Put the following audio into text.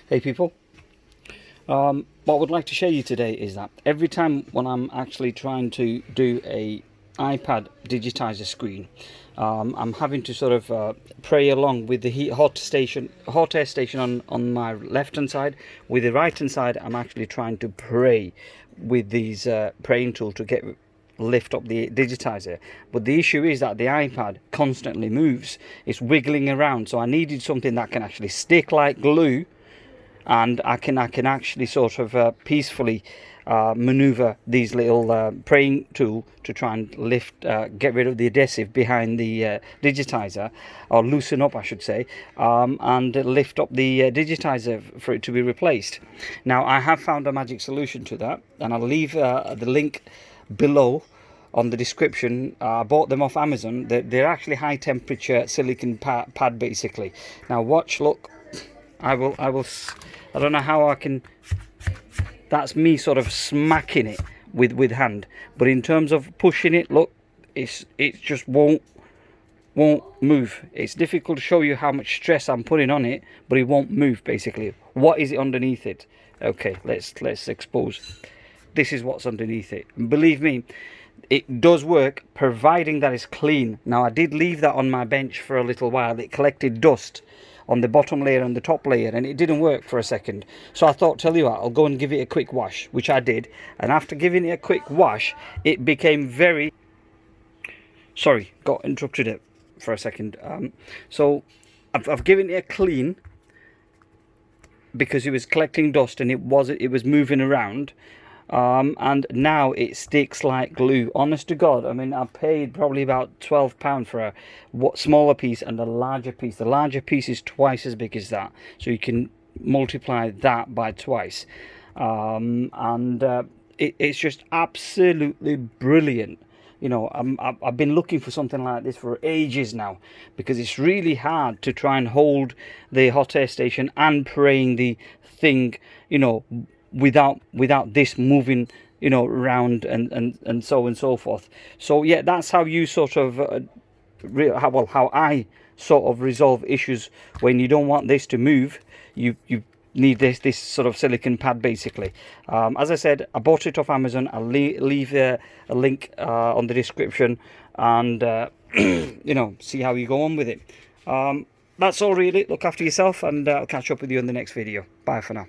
Hey people, what I would like to show you today is that every time when I'm actually trying to do a iPad digitizer screen, I'm having to sort of pray along with the hot air station on my left hand side. With the right hand side, I'm actually trying to pray with these praying tool to lift up the digitizer. But the issue is that the iPad constantly moves, it's wiggling around, so I needed something that can actually stick like glue, and I can actually sort of peacefully maneuver these little praying tool to try and get rid of the adhesive behind the digitizer, or loosen up I should say, and lift up the digitizer for it to be replaced. Now I have found a magic solution to that, and I'll leave the link below on the description. I bought them off Amazon. They're actually high temperature silicone pad basically. Now watch, look, I don't know how I can, that's me sort of smacking it with hand, but in terms of pushing it, look, it just won't move. It's difficult to show you how much stress I'm putting on it, but it won't move basically. What is it underneath it? Okay, let's expose. This is what's underneath it. And believe me, it does work, providing that it's clean. Now I did leave that on my bench for a little while. It collected dust on the bottom layer and the top layer, and it didn't work for a second. So I thought, tell you what, I'll go and give it a quick wash, which I did. And after giving it a quick wash, it became very, sorry, got interrupted it for a second. So I've given it a clean because it was collecting dust and it was moving around. And now it sticks like glue. Honest to God, I mean, I paid probably about £12 for a smaller piece and a larger piece. The larger piece is twice as big as that, so you can multiply that by twice. It's just absolutely brilliant. You know, I've been looking for something like this for ages now, because it's really hard to try and hold the hot air station and praying the thing, you know, without this moving, you know, around and so on and so forth. So yeah, that's how you sort of how I sort of resolve issues when you don't want this to move. You need this sort of silicone pad basically. As I said, I bought it off Amazon. I'll leave a link on the description, and you know, see how you go on with it. That's all really. Look after yourself, and I'll catch up with you in the next video. Bye for now.